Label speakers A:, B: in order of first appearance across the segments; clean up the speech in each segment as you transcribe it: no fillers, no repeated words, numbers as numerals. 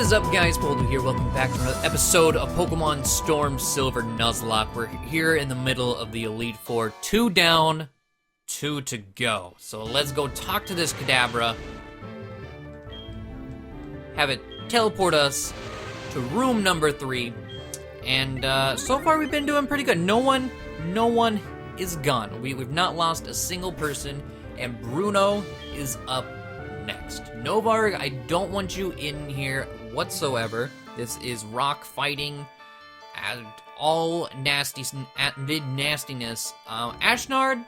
A: is up, guys? Poledoo here. Welcome back to another episode of Pokemon Storm Silver Nuzlocke. We're here in the middle of the Elite Four. 2 down, 2 to go. So let's go talk to this Kadabra. Have it teleport us to room number 3. And so far we've been doing pretty good. No one is gone. We've not lost a single person. And Bruno is up next. Novarg, I don't want you in here whatsoever. This is rock fighting and all nastiness. Ashnard,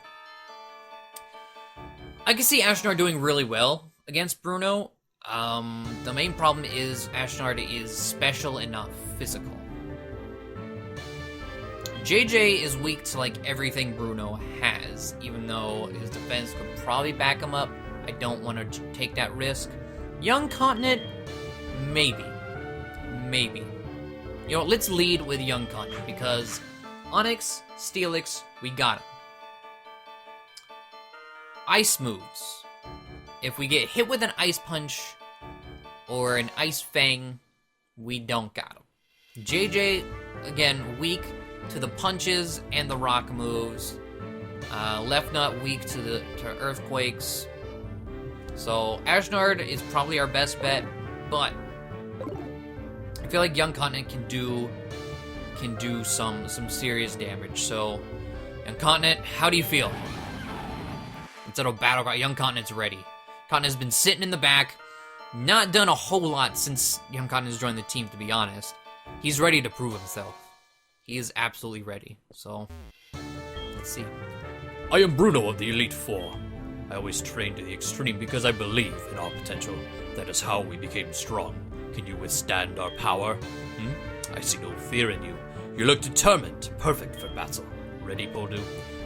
A: I can see Ashnard doing really well against Bruno. The main problem is Ashnard is special and not physical. JJ is weak to like everything Bruno has, even though his defense could probably back him up. I don't want to take that risk. Young Continent, maybe. You know, let's lead with Young Continent, because Onix, Steelix, we got him. Ice moves. If we get hit with an Ice Punch or an Ice Fang, we don't got him. JJ, again, weak to the punches and the rock moves. Left Nut weak to earthquakes. So Ashnard is probably our best bet, but I feel like Young Continent can do some serious damage. So Young Continent, how do you feel? Instead of battle card, Young Continent's ready. Continent's been sitting in the back, not done a whole lot since Young Continent's joined the team, to be honest. He's ready to prove himself. He is absolutely ready. So let's see.
B: I am Bruno of the Elite Four. I always train to the extreme because I believe in our potential. That is how we became strong. Can you withstand our power? I see no fear in you. You look determined, perfect for battle. Ready, Poledoo?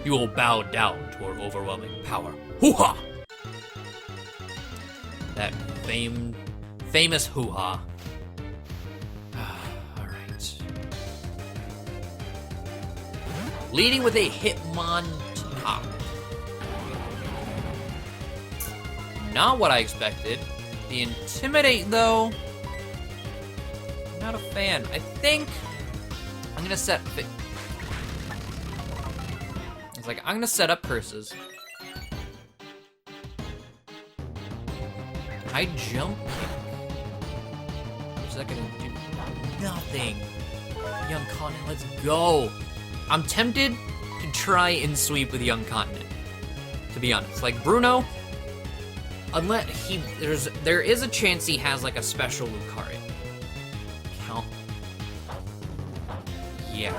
B: You will bow down to our overwhelming power. Hoo-ha!
A: That famous hoo-ha. Alright. Leading with a Hitmontop. Not what I expected. The Intimidate, though, not a fan. I think I'm gonna set. It's like I'm gonna set up curses. High jump kick. What's that gonna do? Nothing. Young Continent, let's go. I'm tempted to try and sweep with Young Continent, to be honest. Like Bruno. Unless there is a chance he has like a special Lucario. Count. Yeah,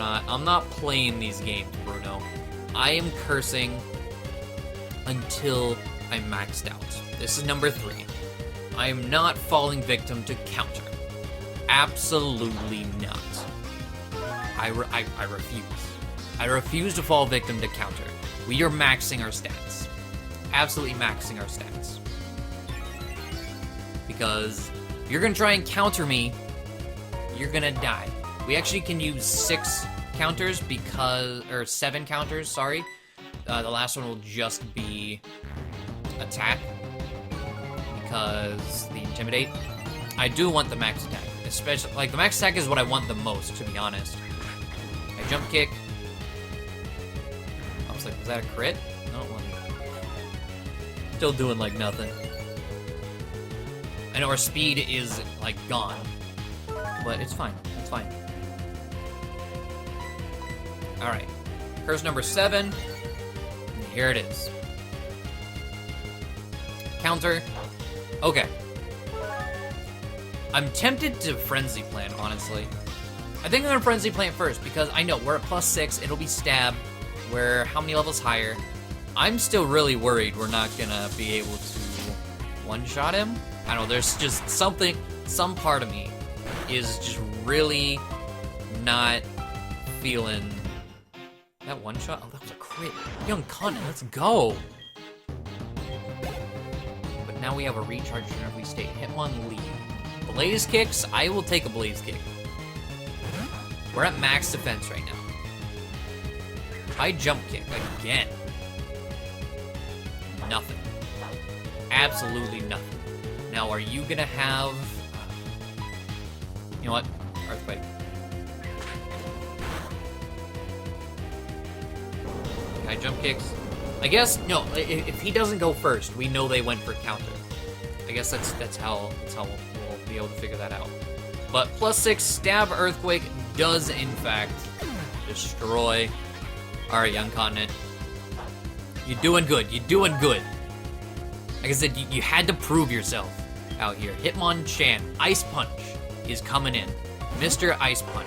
A: I'm not playing these games, Bruno. I am cursing until I'm maxed out. This is number 3. I am not falling victim to counter. Absolutely not. I refuse. I refuse to fall victim to counter. We are maxing our stats. Absolutely maxing our stats. Because if you're gonna try and counter me, you're gonna die. We actually can use 6 counters or 7 counters, sorry. The last one will just be attack, because the Intimidate. I do want the max attack, especially, like, the max attack is what I want the most, to be honest. I jump kick. I was like, was that a crit? No, it wasn't. Still doing like nothing. I know our speed is like gone, but it's fine. It's fine. All right, curse number 7. And here it is. Counter. Okay. I'm tempted to Frenzy Plant, honestly. I think I'm gonna Frenzy Plant first because I know we're at +6. It'll be Stab. We're how many levels higher? I'm still really worried we're not gonna be able to one-shot him. I don't know, there's just some part of me is just really not feeling that one-shot. Oh, that was a crit. Young Continent, let's go. But now we have a recharge whenever we stay. Hitmon lead. Blaze kicks, I will take a Blaze kick. We're at max defense right now. High jump kick again. Nothing. Absolutely nothing. Now, are you gonna have... You know what? Earthquake. High jump kicks. I guess, no, if he doesn't go first, we know they went for counter. I guess that's how we'll be able to figure that out. But +6 stab earthquake does in fact destroy our young continent. You're doing good. You're doing good. Like I said, you had to prove yourself out here. Hitmonchan, Ice Punch is coming in. Mr. Ice Punch.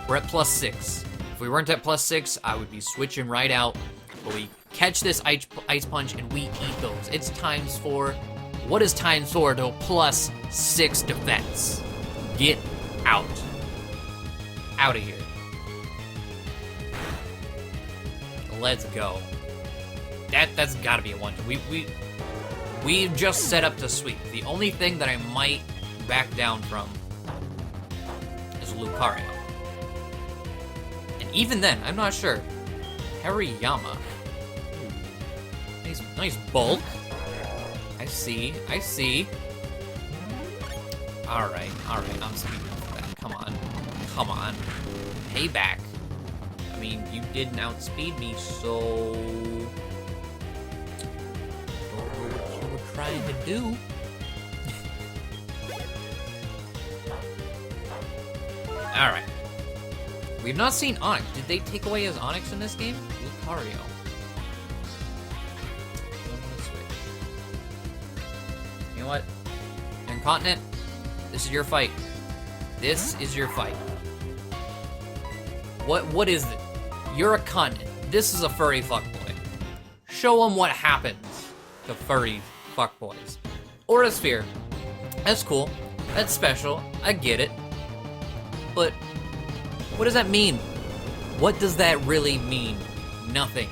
A: We're at +6. If we weren't at +6, I would be switching right out. But we catch this Ice Punch and we eat those. It's ×4. What is ×4 to a +6 defense? Get out. Out of here. Let's go. That's gotta be a 1. We've just set up to sweep. The only thing that I might back down from is Lucario. And even then, I'm not sure. Hariyama. Nice bulk. I see. Alright, I'm speeding for that. Come on. Payback. I mean, you didn't outspeed me, so... Don't know what you were trying to do. Alright. We've not seen Onix. Did they take away his Onix in this game? Lucario. You know what? Incontinent, this is your fight. This is your fight. What is it? You're a continent. This is a furry fuckboy. Show them what happens to furry fuckboys. Aura Sphere. That's cool. That's special. I get it. But what does that mean? What does that really mean? Nothing.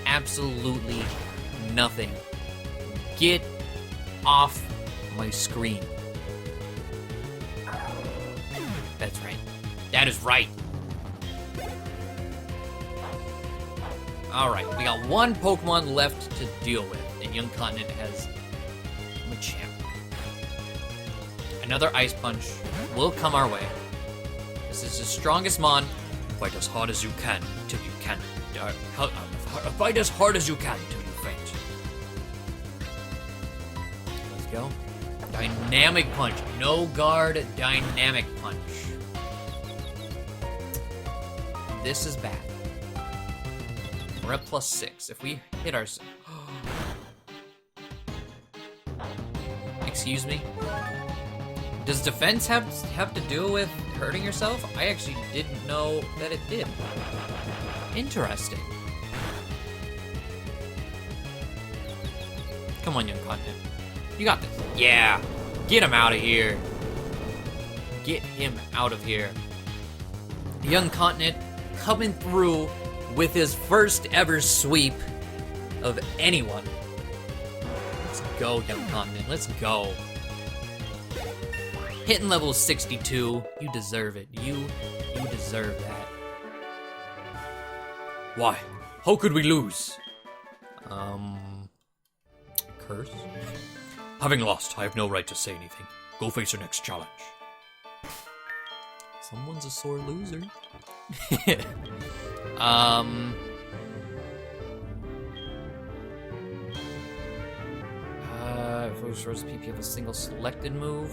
A: Absolutely nothing. Get off my screen. That's right. That is right. Alright, we got one Pokemon left to deal with, and Young Continent has Machamp. Another Ice Punch will come our way. This is the strongest Mon.
B: Fight as hard as you can till you can't. Fight as hard as you can till you faint.
A: Let's go. Dynamic Punch. No guard, Dynamic Punch. This is bad. We're at +6. If we hit our... Excuse me? Does defense have to do with hurting yourself? I actually didn't know that it did. Interesting. Come on, Young Continent. You got this. Yeah. Get him out of here. Get him out of here. Young Continent coming through with his first ever sweep of anyone. Let's go, Young Continent. Let's go. Hitting level 62. You deserve it. You deserve that.
B: Why? How could we lose?
A: Curse?
B: Having lost, I have no right to say anything. Go face your next challenge.
A: Someone's a sore loser. If versus PP have a single selected move.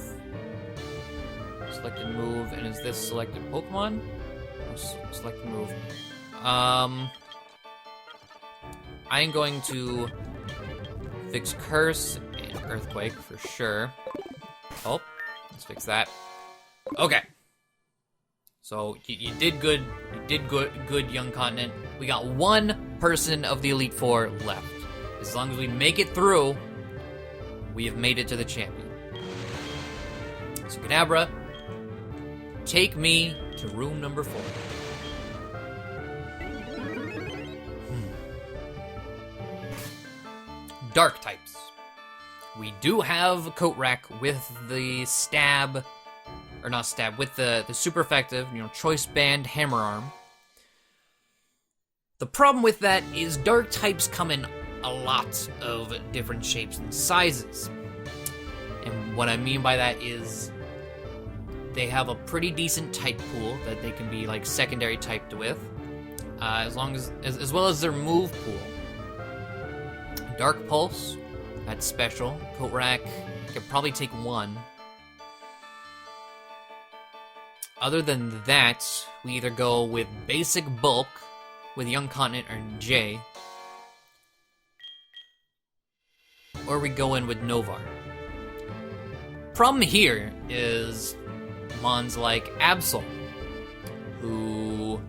A: Selected move, and is this selected Pokemon? Selected move. I am going to fix Curse and Earthquake for sure. Oh, let's fix that. Okay. So you did good. You did good, Young Continent. We got one person of the Elite Four left. As long as we make it through, we have made it to the champion. So Kadabra, take me to room number 4. Dark types. We do have Coat Rack with the stab, or not stab, with the super effective, Choice Band Hammer Arm. The problem with that is dark types come in a lot of different shapes and sizes. And what I mean by that is they have a pretty decent type pool that they can be like secondary typed with, as well as their move pool. Dark Pulse, that's special. Coat Rack, could probably take one. Other than that, we either go with Basic Bulk with Young Continent or J, or we go in with Novar. Problem here is mons like Absol, who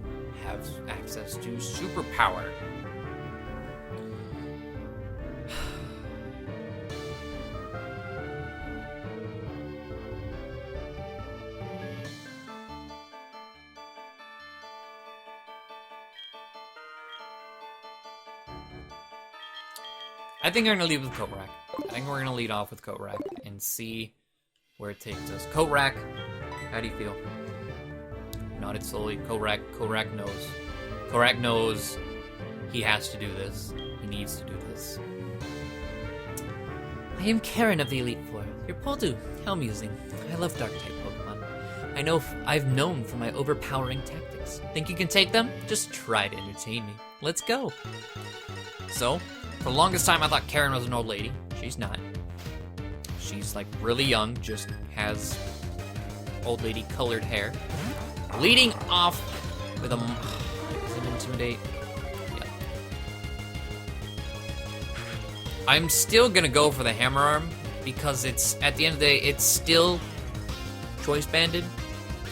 A: have access to superpower. I think I'm gonna lead with Coat Rack. I think we're gonna lead off with Coat Rack and see where it takes us. Coat Rack, how do you feel? Nodded slowly. Coat Rack knows. Coat Rack knows he has to do this. He needs to do this. I am Karen of the Elite Four. Your poledoo. How amusing. I love Dark-type Pokemon. I've known for my overpowering tactics. Think you can take them? Just try to entertain me. Let's go. So, for the longest time, I thought Karen was an old lady. She's not. She's like really young, just has old lady colored hair. Leading off with is it Intimidate? Yeah. I'm still gonna go for the Hammer Arm because it's, at the end of the day, it's still Choice Banded.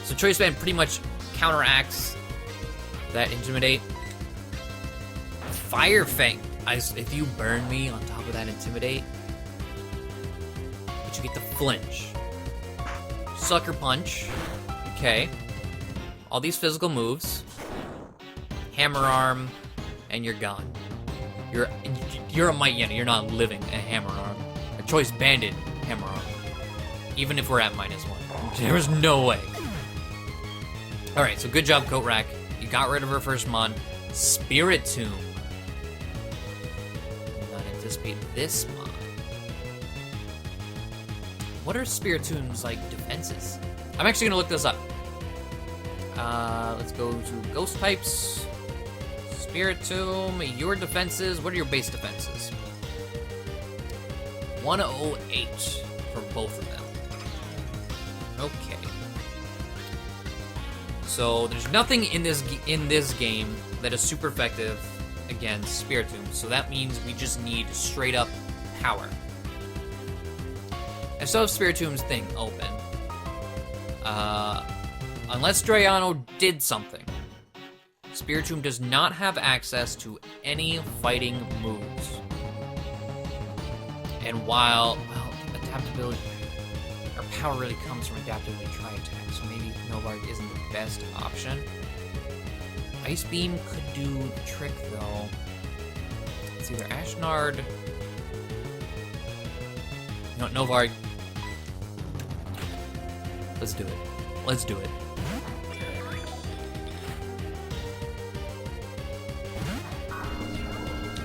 A: So Choice Band pretty much counteracts that Intimidate. Fire Fang. If you burn me on top of that Intimidate, but you get the flinch. Sucker Punch. Okay. All these physical moves. Hammer Arm, and you're gone. You're a Might Yen, you're not living a Hammer Arm. A Choice Banded Hammer Arm. Even if we're at -1. There's no way. Alright, so good job, Coat Rack. You got rid of her first mon. Spirit Tomb. Anticipate this mod. What are Spirit Tomb's like defenses? I'm actually gonna look this up. Let's go to Ghost Types. Spirit Tomb, your defenses. What are your base defenses? 108 for both of them. Okay. So there's nothing in this game that is super effective against Spirit Tomb, so that means we just need straight up power. I still have Spirit Tomb's thing open. Unless Drayano did something, Spirit Tomb does not have access to any fighting moves. And while, adaptability, or power really comes from adaptability tri-attack, so maybe Novarg isn't the best option. Ice Beam could do the trick, though. It's either Ashnard... No, Novarg. Let's do it. Let's do it.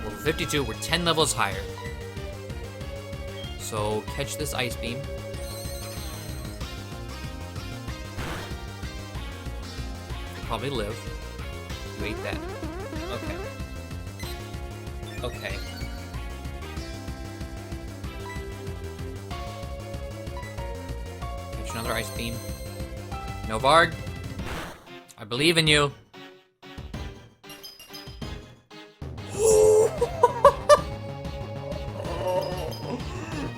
A: Level 52, we're 10 levels higher. So, catch this Ice Beam. Probably live. You ate that. Okay. Okay. Catch another Ice Beam. Novarg, I believe in you.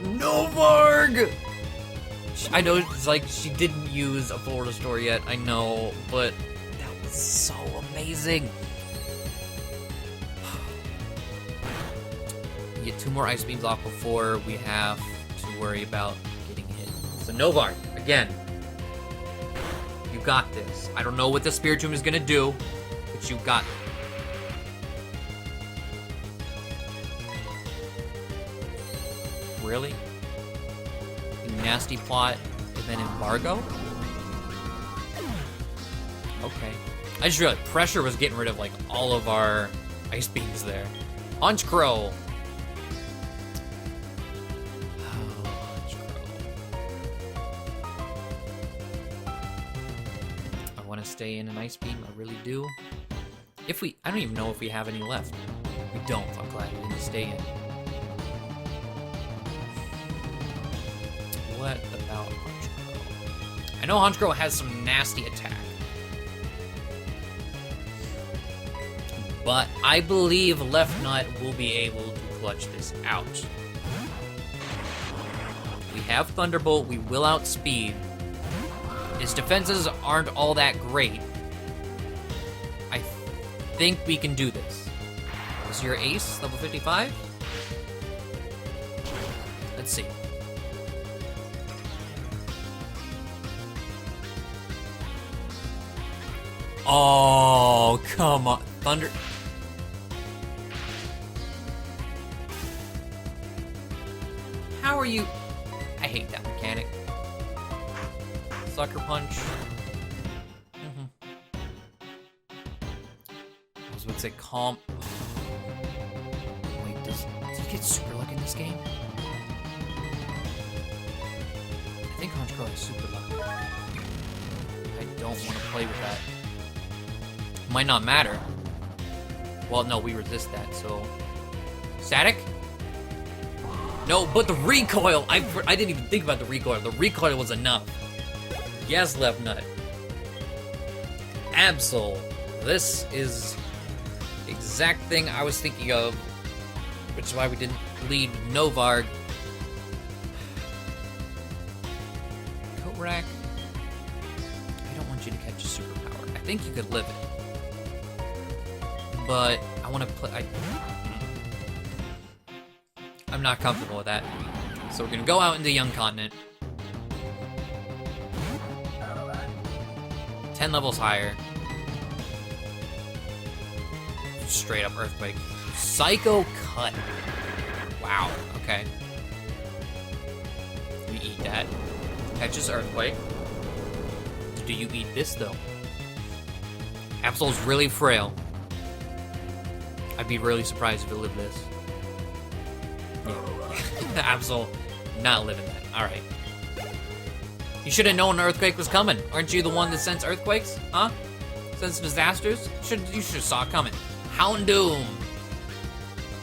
A: Novarg! I know it's like she didn't use a full restore yet, I know, but that was so amazing. We get 2 more Ice Beams off before we have to worry about getting hit. So Novarg, again, you got this. I don't know what the Spirit Tomb is gonna do, but you got it. Really? Nasty Plot and then Embargo? Okay. I just realized Pressure was getting rid of like all of our Ice Beams there. Hunch Crow. Oh, Hunch Crow. want to stay in an Ice Beam. I really do. I don't even know if we have any left. We don't. I'm glad we didn't stay in. What about Honchkrow? I know Honchkrow has some nasty attack. But I believe Left Nut will be able to clutch this out. We have Thunderbolt, we will outspeed. His defenses aren't all that great. I think we can do this. Is your ace level 55? Let's see. Oh, come on. Thunder. How are you? I hate that mechanic. Sucker Punch. I was about to say Calm. Wait, does he get Super Luck in this game? I think Honchkrow has Super Luck. I don't want to play with that. Might not matter. Well, no, we resist that, so... Static? No, but the recoil! I didn't even think about the recoil. The recoil was enough. Yes, Left Nut. Absol. This is the exact thing I was thinking of, which is why we didn't lead Novarg. Korak. I don't want you to catch a superpower. I think you could live it. But I want to play. I'm not comfortable with that. So we're gonna go out into Young Continent. 10 levels higher. Straight up Earthquake. Psycho Cut. Wow. Okay. We eat that. Catches Earthquake. Do you eat this though? Absol's really frail. I'd be really surprised if it lived this. Yeah. Absol not living that. Alright. You should have known an earthquake was coming. Aren't you the one that sends earthquakes? Huh? Sends disasters? You should have saw it coming. Houndoom!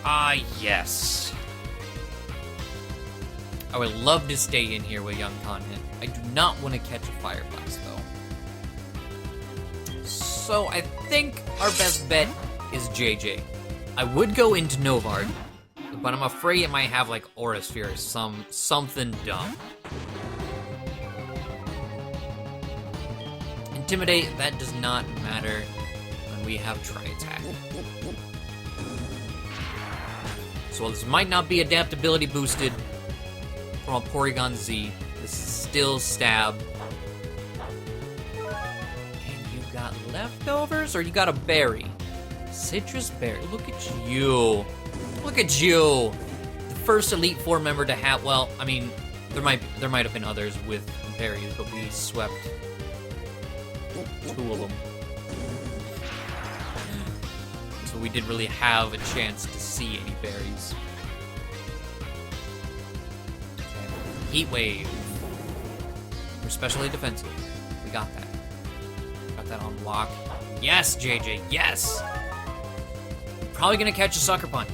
A: Ah, yes. I would love to stay in here with Young Continent. I do not want to catch a Fire Blast, though. So I think our best bet is JJ. I would go into Novarg, but I'm afraid it might have like Aura Sphere or something dumb. Intimidate, that does not matter when we have Tri-Attack. So while this might not be adaptability boosted from a Porygon Z, this is still Stab. And you got leftovers, or you got a berry? Citrus berry. Look at you. Look at you. The first Elite Four member to have. Well, I mean, there might have been others with berries, but we swept 2 of them. So we didn't really have a chance to see any berries. Okay. Heat Wave. We're specially defensive. We got that. Got that on lock. Yes, JJ. Yes. Probably gonna catch a Sucker Punch.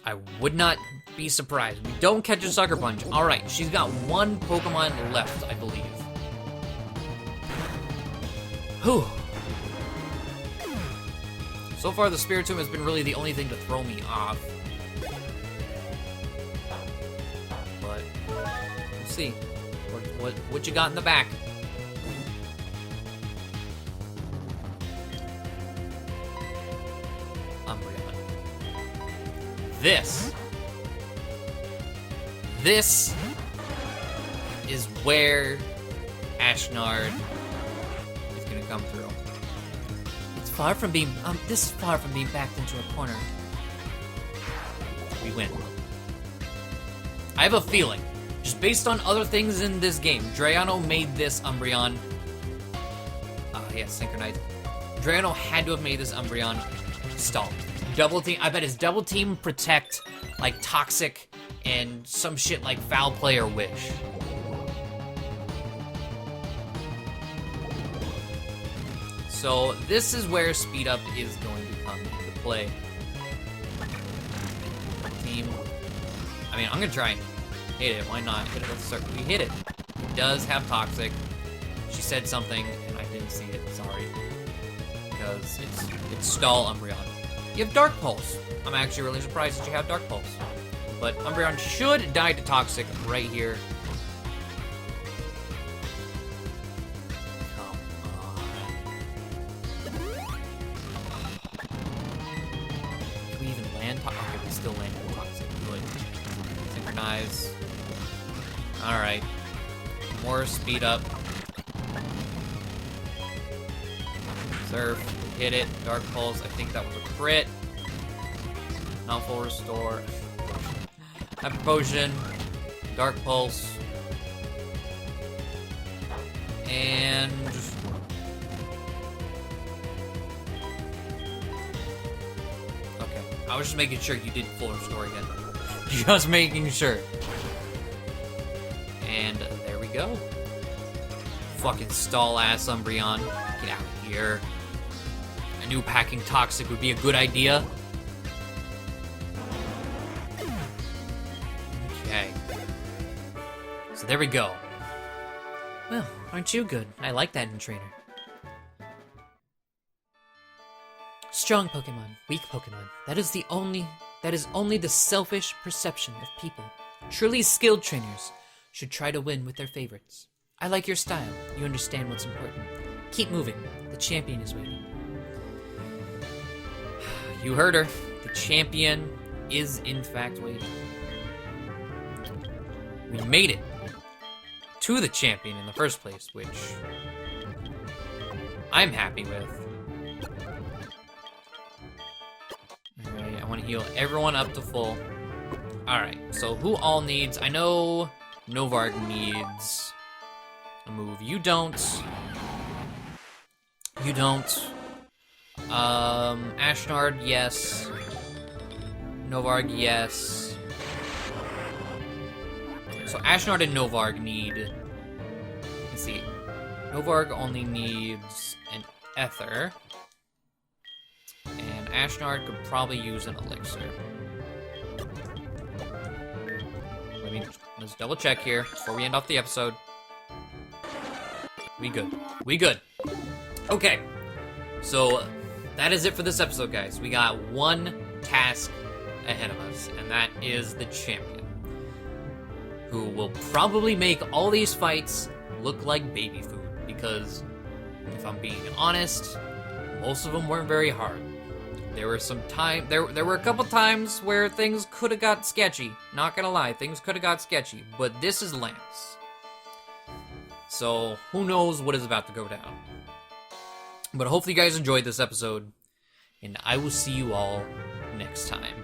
A: I would not be surprised. We don't catch a Sucker Punch. All right, she's got 1 Pokemon left, I believe. Whew. So far, the Spiritomb has been really the only thing to throw me off. But we'll see. What you got in the back? Umbreon. This is where Ashnard is gonna come through. It's far from being this is far from being backed into a corner. We win. I have a feeling, just based on other things in this game, Drayano made this Umbreon. Yeah, synchronized. Drayano had to have made this Umbreon stall. Double team. I bet his double team protect like Toxic and some shit like Foul Play or Wish. So this is where speed up is going to come into play. Team. I mean, I'm gonna try and hit it. Why not? Hit it with start. We hit it. It does have toxic. She said something and I didn't see it. Sorry. Because it's stall Umbreon. You have Dark Pulse. I'm actually really surprised that you have Dark Pulse. But Umbreon should die to toxic right here. Come on. Can we even land? Okay, we still land toxic. Good. Synchronize. Alright. More speed up. Surf. Hit it. Dark Pulse. I think that was a crit. Not full restore. Hyper Potion. Dark Pulse. And... okay. I was just making sure you did full restore again. Just making sure. And there we go. Fucking stall ass Umbreon. Get out of here. I knew packing toxic would be a good idea. Okay. So there we go. Well, aren't you good? I like that in trainer. Strong Pokemon, weak Pokemon. That is only the selfish perception of people. Truly skilled trainers should try to win with their favorites. I like your style. You understand what's important. Keep moving. The champion is waiting. You heard her. The champion is in fact waiting. We made it to the champion in the first place, which I'm happy with. Alright, I want to heal everyone up to full. Alright, so who all needs... I know Novarg needs a move. You don't. You don't. Ashnard, yes. Novarg, yes. So Ashnard and Novarg need... let's see. Novarg only needs an Ether. And Ashnard could probably use an Elixir. Let's double check here before we end off the episode. We good. We good. Okay. So, that is it for this episode, guys. We got one task ahead of us, and that is the champion, who will probably make all these fights look like baby food, because, if I'm being honest, most of them weren't very hard. There were there were a couple times where things could have got sketchy. Not gonna lie, things could have got sketchy, but this is Lance. So, who knows what is about to go down. But hopefully you guys enjoyed this episode, and I will see you all next time.